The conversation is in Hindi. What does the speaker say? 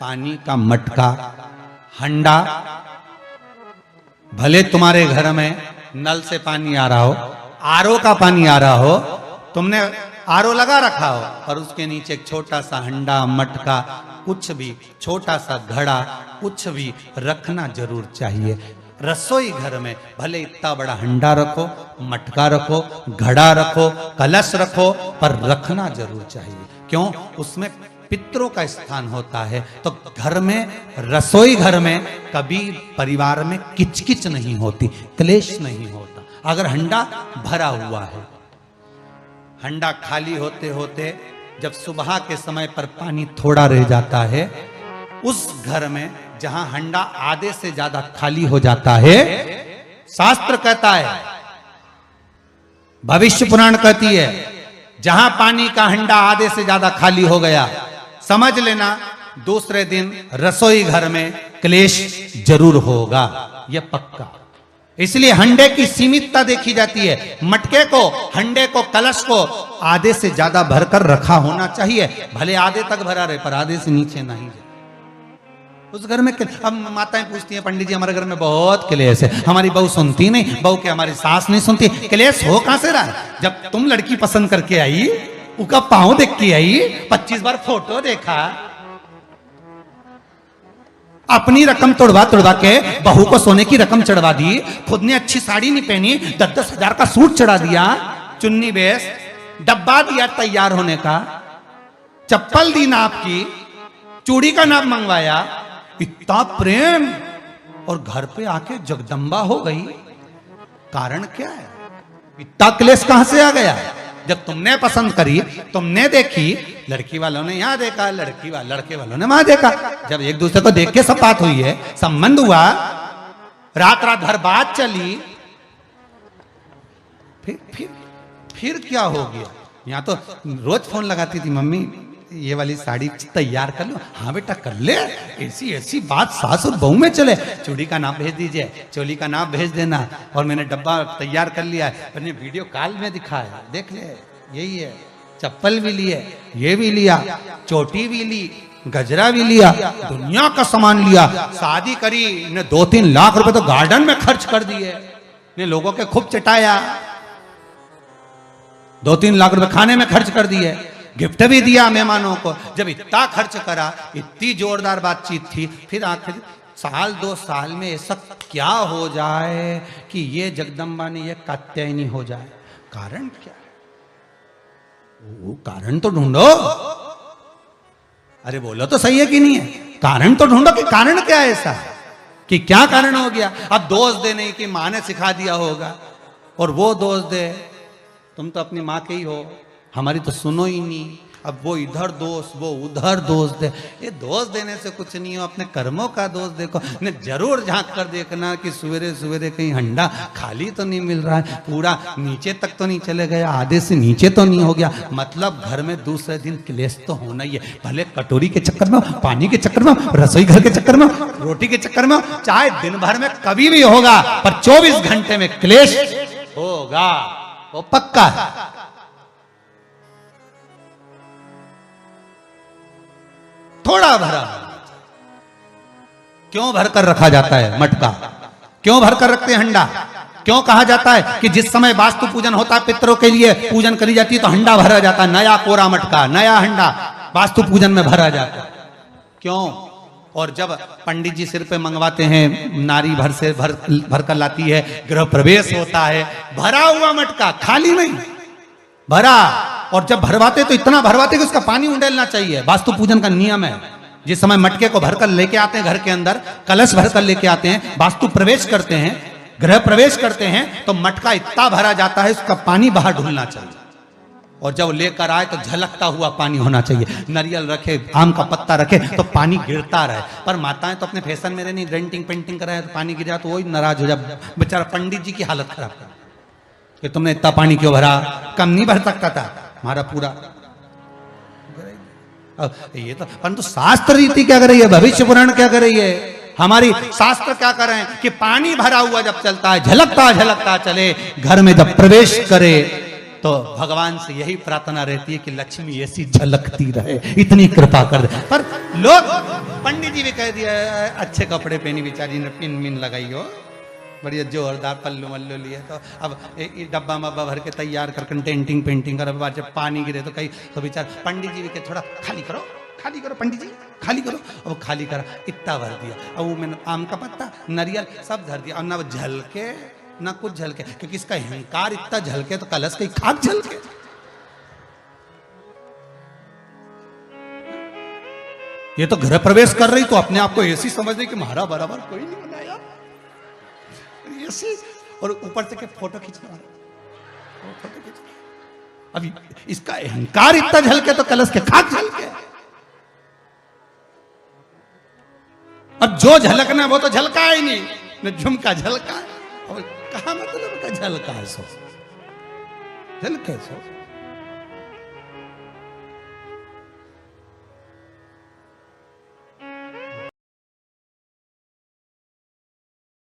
पानी का मटका, हंडा, भले तुम्हारे घर में नल से पानी आ रहा हो, आरओ का पानी आ रहा हो, तुमने आरओ लगा रखा हो, और उसके नीचे एक छोटा सा हंडा, मटका, कुछ भी, छोटा सा घड़ा, कुछ भी रखना जरूर चाहिए। रसोई घर में भले इतना बड़ा हंडा रखो, मटका रखो, घड़ा रखो, कलश रखो, पर रखना जरूर चाहिए। क्यों? उसमें पितरों का स्थान होता है। तो घर में, रसोई घर में कभी परिवार में किचकिच नहीं होती, क्लेश नहीं होता। अगर हंडा भरा हुआ है, हंडा खाली होते होते जब सुबह के समय पर पानी थोड़ा रह जाता है, उस घर में जहां हंडा आधे से ज्यादा खाली हो जाता है, शास्त्र कहता है, भविष्य पुराण कहती है, जहां पानी का हंडा आधे से ज्यादा खाली हो गया, समझ लेना दूसरे दिन रसोई घर में क्लेश जरूर होगा, यह पक्का। इसलिए हंडे की सीमितता देखी जाती है। मटके को, हंडे को, कलश को आधे से ज्यादा भरकर रखा होना चाहिए। भले आधे तक भरा रहे, पर आधे से नीचे नहीं जाए। उस घर में अब माताएं पूछती हैं, पंडित जी हमारे घर में बहुत क्लेश है, हमारी बहू सुनती नहीं, बहू के हमारी सास नहीं सुनती। क्लेश हो कहां से रहा है? जब तुम लड़की पसंद करके आई, उसका पांव देख के आई, 25 बार फोटो देखा, अपनी रकम तोड़वा तोड़वा के बहू को सोने की रकम चढ़वा दी, खुद ने अच्छी साड़ी नहीं पहनी, 10-10 हजार का सूट चढ़ा दिया, चुन्नी बेस, डब्बा दिया तैयार होने का, चप्पल दी नाप की, चूड़ी का नाप मंगवाया, इतना प्रेम, और घर पे आके जगदम्बा हो गई। कारण क्या है? इतना क्लेश कहां से आ गया? जब तुमने पसंद करी, तुमने देखी, लड़की वालों ने यहां देखा, लड़के वालों ने वहां देखा, जब एक दूसरे को देख के सब बात हुई है, संबंध हुआ, रात रात भर बात चली, फिर क्या हो गया? यहां तो रोज फोन लगाती थी, मम्मी ये वाली साड़ी तैयार कर लो। हाँ बेटा कर ले, ऐसी बात सास और बहू में चले। चूड़ी का नाप भेज दीजिए, चोली का नाप भेज देना, और मैंने डब्बा तैयार कर लिया है, मैंने वीडियो कॉल में दिखाया, देख ले, यही है। चप्पल भी लिए, ये भी लिया, चोटी भी ली, गजरा भी लिया, दुनिया का सामान लिया, शादी करी ने 2-3 लाख रुपए तो गार्डन में खर्च कर दिए, ने लोगों के खूब चटाया, 2-3 लाख रुपए खाने में खर्च कर दिए, गिफ्ट भी दिया मेहमानों को। जब इतना खर्च करा, इतनी जोरदार बातचीत थी, फिर आखिर 1-2 साल में ऐसा क्या हो जाए कि ये जगदम्बा ने ये कात्यायनी हो जाए? कारण क्या है? वो कारण तो ढूंढो। अरे बोलो तो सही है कि नहीं है? कारण तो ढूंढो कि कारण क्या है ऐसा, कि क्या कारण हो गया? अब दोष दे नहीं कि माँ ने सिखा दिया होगा, और वो दोष दे, तुम तो अपनी माँ के ही हो, हमारी तो सुनो ही नहीं। अब वो इधर दोष, वो उधर दोष दे। ये दोष देने से कुछ नहीं हो, अपने कर्मों का दोष देखो। ने जरूर झांक कर देखना कि सवेरे सवेरे कहीं हंडा खाली तो नहीं मिल रहा है, पूरा नीचे तक तो नहीं चले गया, आधे से नीचे तो नहीं हो गया। मतलब घर में दूसरे दिन क्लेश तो होना ही है, भले कटोरी के चक्कर में, पानी के चक्कर में, रसोई घर के चक्कर में, रोटी के चक्कर में, चाहे दिन भर में कभी भी होगा, पर 24 घंटे में क्लेश होगा, वो पक्का है। थोड़ा भरा। क्यों भरकर रखा जाता है मटका? क्यों भरकर रखते हैं हंडा? क्यों कहा जाता है कि जिस समय वास्तु पूजन होता है, पितरों के लिए पूजन करी जाती है, तो हंडा भरा जाता है, नया कोरा मटका, नया हंडा वास्तु पूजन में भरा जाता है। क्यों? और जब पंडित जी सिर पे मंगवाते हैं, नारी भर कर लाती है, गृह प्रवेश होता है, भरा हुआ मटका, खाली नहीं, भरा। और जब भरवाते तो इतना भरवाते कि उसका पानी उंडेलना चाहिए, वास्तु पूजन का नियम है। जिस समय मटके को भरकर लेके आते हैं घर के अंदर, कलश भरकर लेके आते हैं, वास्तु प्रवेश करते हैं, गृह प्रवेश करते हैं, तो मटका इतना भरा जाता है, उसका पानी बाहर ढुलना चाहिए। और जब लेकर आए तो झलकता हुआ पानी होना चाहिए। नारियल रखे, आम का पत्ता रखे तो पानी गिरता रहे। पर माताएं तो अपने फैशन में नहीं, डेंटिंग पेंटिंग कराए तो पानी गिर जाए तो वही नाराज हो जाए, बेचारा पंडित जी की हालत खराब कर कि तुमने इतना पानी क्यों भरा, कम नहीं भर सकता था हमारा पूरा। ये तो परंतु शास्त्र रीति क्या कर रही है, भविष्य पुराण क्या कर रही है, हमारी शास्त्र क्या कर रहे हैं कि पानी भरा हुआ जब चलता है, झलकता झलकता चले, घर में जब प्रवेश करे तो भगवान से यही प्रार्थना रहती है कि लक्ष्मी ऐसी झलकती रहे, इतनी कृपा कर दे। पर लोग, पंडित जी भी कह दिया अच्छे कपड़े पहनी बेचारी ने, पिन मिन लगाई हो, बढ़िया जोरदार पल्लू मल्लू लिए, तो अब डब्बा मब्बा भर के तैयार कर टेंटिंग पेंटिंग कर, बाद जब पानी गिरे तो कहीं तो बेचार पंडित जी भी कहे थोड़ा खाली करो पंडित जी खाली करो। अब खाली करा, इतना भर दिया, अब वो मैंने आम का पत्ता नारियल सब धर दिया, और ना वो झलके ना कुछ झलके, क्योंकि इसका अहंकार इतना झलके तो कलश की खाक झलके। ये तो गृह प्रवेश कर रही तो अपने आप को ऐसी समझ रही कि महारा बराबर कोई नहीं बनाया ऐसी, और ऊपर से के फोटो खींचने वाला, फोटो खींच। अभी इसका अहंकार इतना झलके तो कलश के खाक झलके। अब जो झलकना वो तो झलका ही नहीं, न झुमका झलका, कहा मतलब का झलका है सो झलके सो।